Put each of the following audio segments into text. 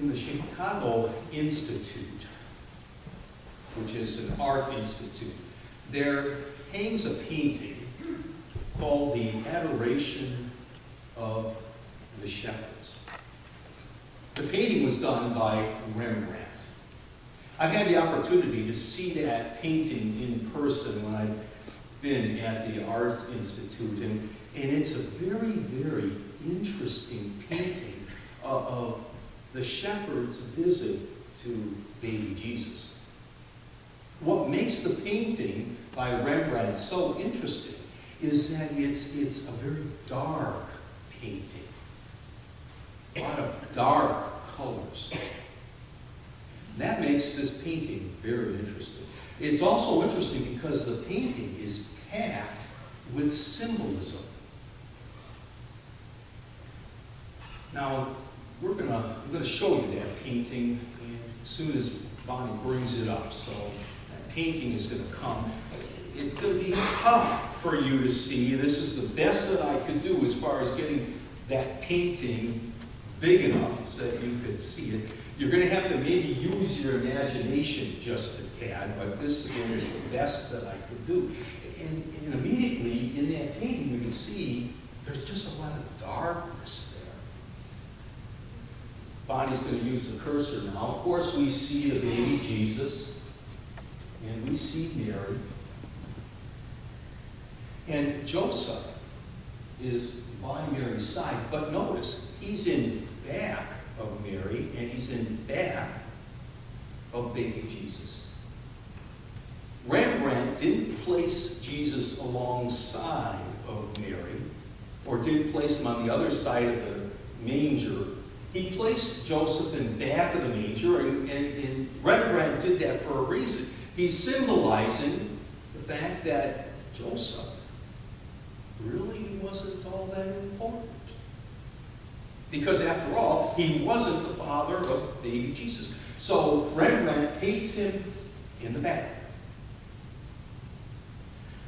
in the Chicago Institute, which is an art institute, there hangs a painting called The Adoration of the Shepherds. The painting was done by Rembrandt. I've had the opportunity to see that painting in person when I've been at the Art Institute, and it's a very, very interesting painting of the shepherd's visit to baby Jesus. What makes the painting by Rembrandt so interesting is that it's a very dark painting. A lot of dark colors. That makes this painting very interesting. It's also interesting because the painting is packed with symbolism. Now, I'm going to show you that painting as soon as Bonnie brings it up. So that painting is going to come. It's going to be tough for you to see. This is the best that I could do as far as getting that painting big enough so that you could see it. You're going to have to maybe use your imagination just a tad, but this again is the best that I could do. And immediately in that painting you can see there's just a lot of darkness there. Bonnie's going to use the cursor now. Of course we see the baby Jesus, and we see Mary. And Joseph is by Mary's side, but notice he's in back of Mary, and he's in back of baby Jesus. Rembrandt didn't place Jesus alongside of Mary, or didn't place him on the other side of the manger. He placed Joseph in back of the manger, and Rembrandt did that for a reason. He's symbolizing the fact that Joseph really wasn't all that important. Because after all, he wasn't the father of baby Jesus. So Rembrandt paints him in the back.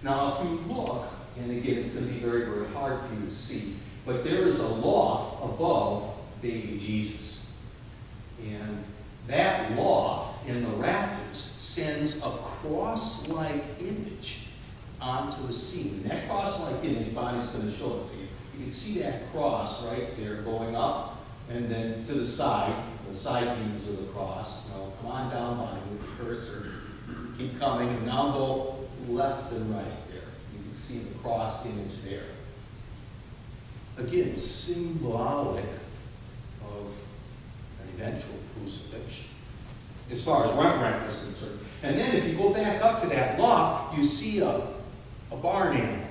Now if you look, and again it's going to be very, very hard for you to see, but there is a loft above baby Jesus. And that loft in the rafters sends a cross-like image onto the scene. And that cross-like image, Bonnie's going to show it to you. You can see that cross right there going up and then to the side beams of the cross. Now come on down, Bonnie, with the cursor. Keep coming, and now go left and right there. You can see the cross image there. Again, symbolic of an eventual crucifixion, as far as Rembrandt is concerned. And then if you go back up to that loft, you see a barn animal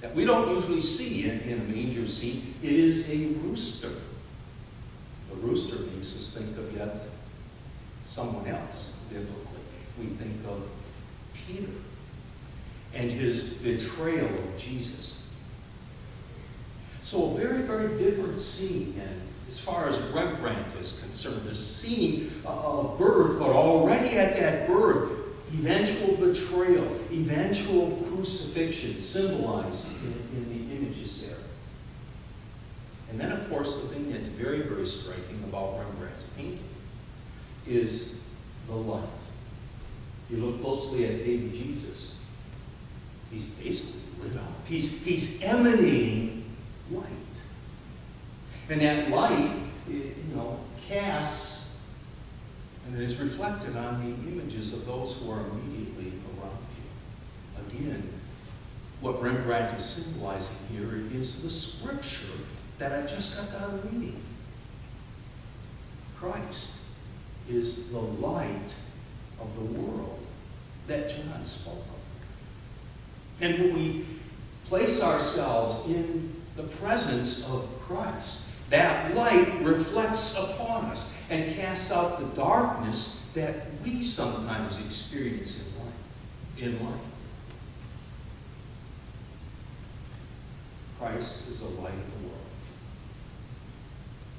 that we don't usually see in a manger scene. It is a rooster. The rooster makes us think of yet someone else biblically. We think of Peter and his betrayal of Jesus. So a very, very different scene, and as far as Rembrandt is concerned, a scene of birth, but already at that birth, eventual betrayal, eventual crucifixion symbolized in the images there. And then, of course, the thing that's very, very striking about Rembrandt's painting is the light. You look closely at baby Jesus, he's basically lit up. He's emanating light. And that light, casts and it is reflected on the images of those who are immediately around you. Again, what Rembrandt is symbolizing here is the scripture that I just got done reading. Christ is the light of the world that John spoke of. And when we place ourselves in the presence of Christ, that light reflects upon us and casts out the darkness that we sometimes experience in life. Christ is the light of the world.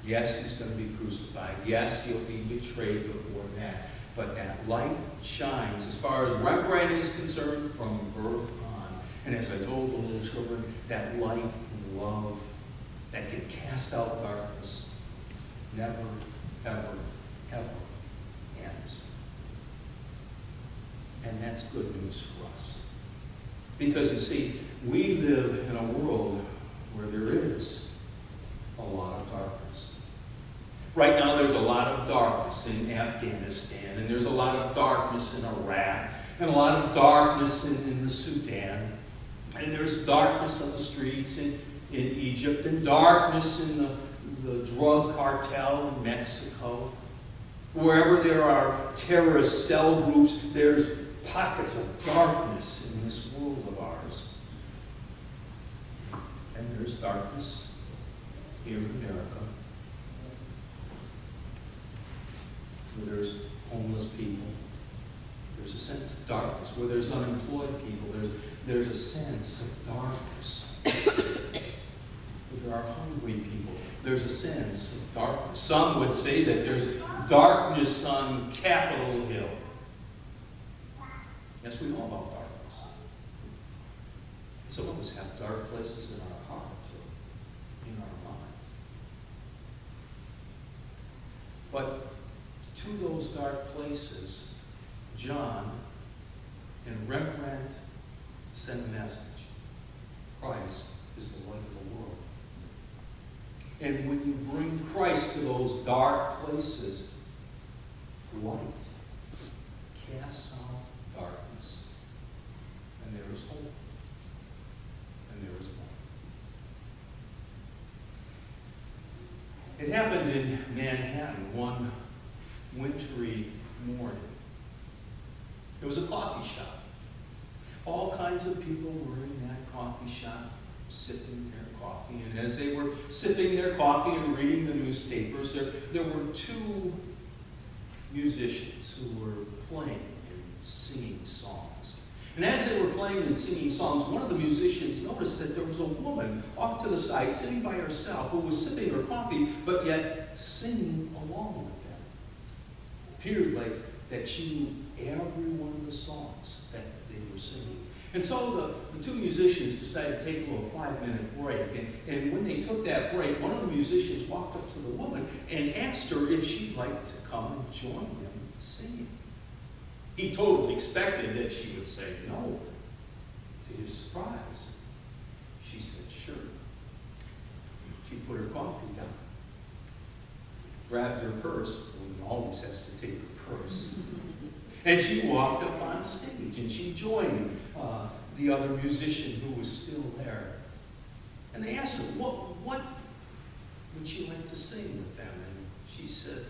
Yes, he's going to be crucified. Yes, he'll be betrayed before that. But that light shines, as far as Rembrandt is concerned, from birth on. And as I told the little children, that light and love that can cast out darkness never ever, ever ends. And that's good news for us. Because you see, we live in a world where there is a lot of darkness. Right now there's a lot of darkness in Afghanistan, and there's a lot of darkness in Iraq, and a lot of darkness in the Sudan, and there's darkness on the streets in Egypt, and darkness in the drug cartel in Mexico. Wherever there are terrorist cell groups, there's pockets of darkness in this world of ours. And there's darkness here in America, where there's homeless people. There's a sense of darkness. Where there's unemployed people, there's a sense of darkness. Where there are hungry people, there's a sense of darkness. Some would say that there's darkness on Capitol Hill. Yes, we know about darkness. Some of us have dark places in our heart, too, in our mind. But to those dark places, John and Rembrandt send a message. Christ is the light of the world. And when you bring Christ to those dark places, light casts out darkness. And there is hope. And there is life. It happened in Manhattan one wintry morning. It was a coffee shop. All kinds of people were in that coffee shop, sipping their coffee. And as they were sipping their coffee and reading the newspapers, there were two musicians who were playing and singing songs. And as they were playing and singing songs, one of the musicians noticed that there was a woman off to the side, sitting by herself, who was sipping her coffee, but yet singing along with them. It appeared like that she knew every one of the songs that they were singing. And so the two musicians decided to take a little 5-minute break. And when they took that break, one of the musicians walked up to the woman and asked her if she'd like to come and join them singing. He totally expected that she would say no. To his surprise, she said sure. She put her coffee down, grabbed her purse. One always has to take her purse. And she walked up on stage, and she joined the other musician who was still there. And they asked her, what would she like to sing with them? And she said,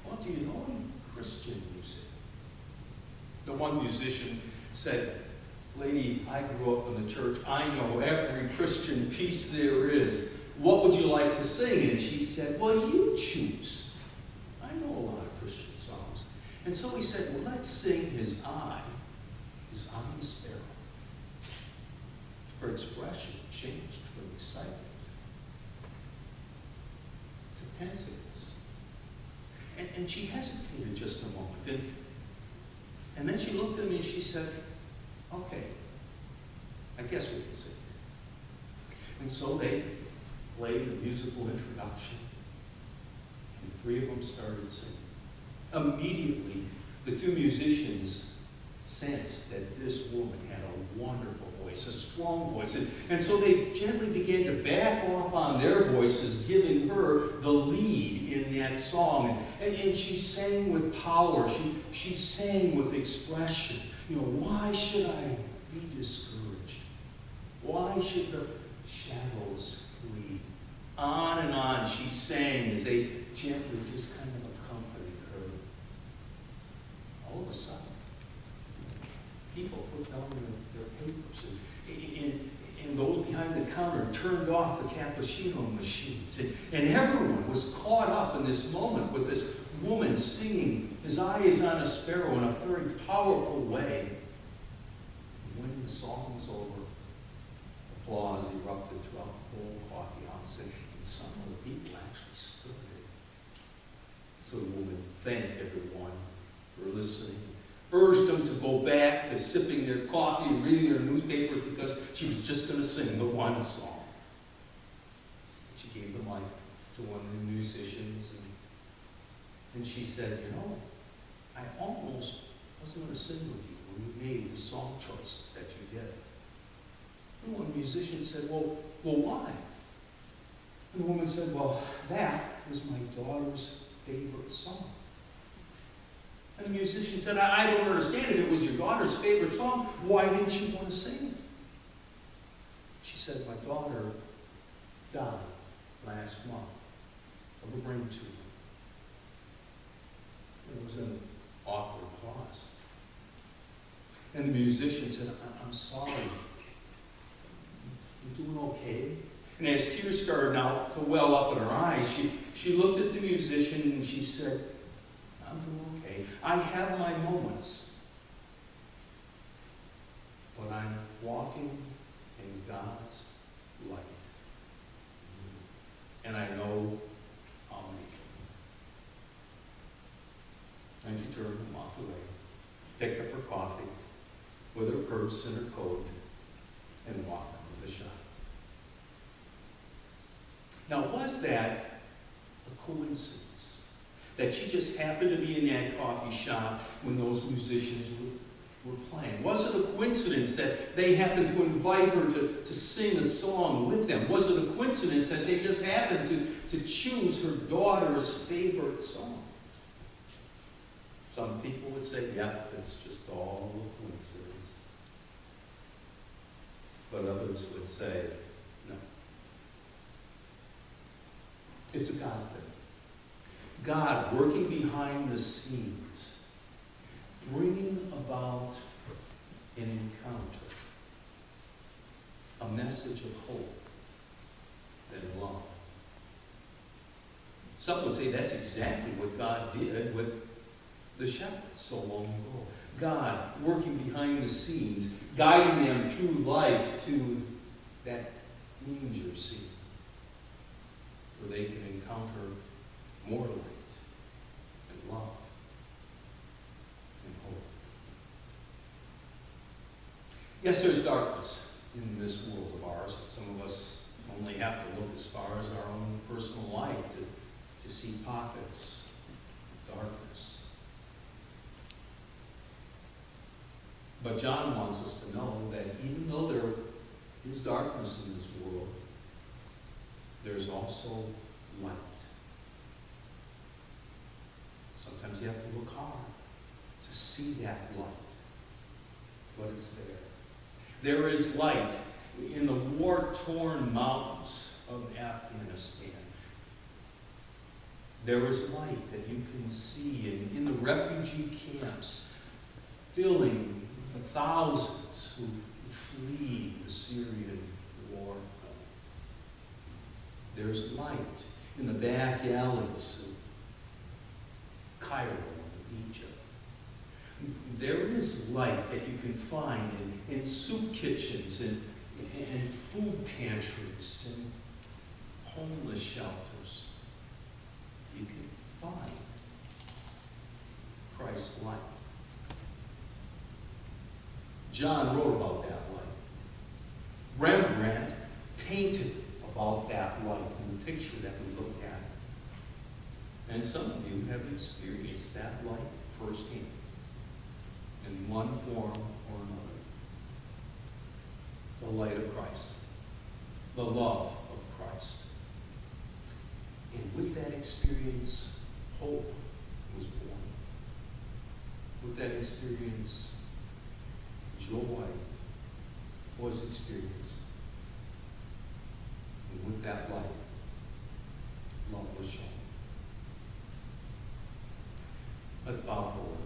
well, do you know any Christian music? The one musician said, lady, I grew up in the church. I know every Christian piece there is. What would you like to sing? And she said, well, you choose. I know a lot of Christian songs. And so he said, well, let's sing His Eye is on the Sparrow. Her expression changed from excitement to pensiveness. And she hesitated just a moment. And then she looked at me and she said, okay, I guess we can sing. And so they played a musical introduction, and the three of them started singing. Immediately, the two musicians sensed that this woman had a wonderful voice, a strong voice. And so they gently began to back off on their voices, giving her the lead in that song. And she sang with power. She sang with expression. You know, why should I be discouraged? Why should the shadows flee? On and on she sang as they gently just kind of accompanied her. All of a sudden, people put down their papers, and those behind the counter turned off the cappuccino machines, and everyone was caught up in this moment with this woman singing His Eye is on a Sparrow in a very powerful way. And when the song was over, applause erupted throughout the whole coffee house, and some of the people actually stood there. So the woman thanked everyone for listening, urged them to go back to sipping their coffee and reading their newspapers because she was just going to sing the one song. She gave the mic to one of the musicians, and And she said, I almost wasn't going to sing with you when you made the song choice that you did. And one musician said, well, why? And the woman said, well, that is my daughter's favorite song. And the musician said, I don't understand. If it was your daughter's favorite song, why didn't you want to sing it? She said, my daughter died last month of a brain tumor. There was an awkward pause. And the musician said, I'm sorry. You doing okay? And as tears started now to well up in her eyes, she looked at the musician and she said, I'm doing okay. I have my moments, but I'm walking in God's light. And I know I'll make it. And she turned and walked away, picked up her coffee with her purse and her coat, and walked into the shop. Now, was that a coincidence? That she just happened to be in that coffee shop when those musicians were playing? Was it a coincidence that they happened to invite her to sing a song with them? Was it a coincidence that they just happened to choose her daughter's favorite song? Some people would say, yeah, it's just all a coincidence. But others would say, no. It's a God thing. God working behind the scenes, bringing about an encounter, a message of hope and love. Some would say that's exactly what God did with the shepherds so long ago. God working behind the scenes, guiding them through life to that manger scene, where they can encounter more light and love and hope. Yes, there's darkness in this world of ours. Some of us only have to look as far as our own personal life to see pockets of darkness. But John wants us to know that even though there is darkness in this world, there's also light. Sometimes you have to look hard to see that light, but it's there. There is light in the war-torn mountains of Afghanistan. There is light that you can see in the refugee camps, filling the thousands who flee the Syrian war. There's light in the back alleys of Cairo and Egypt. There is light that you can find in soup kitchens and food pantries and homeless shelters. You can find Christ's light. John wrote about that light. Rembrandt painted about that light in the picture that we looked at. And some of you have experienced that light firsthand in one form or another. The light of Christ. The love of Christ. And with that experience, hope was born. With that experience, joy was experienced. And with that light, love was shown. Let's bow forward.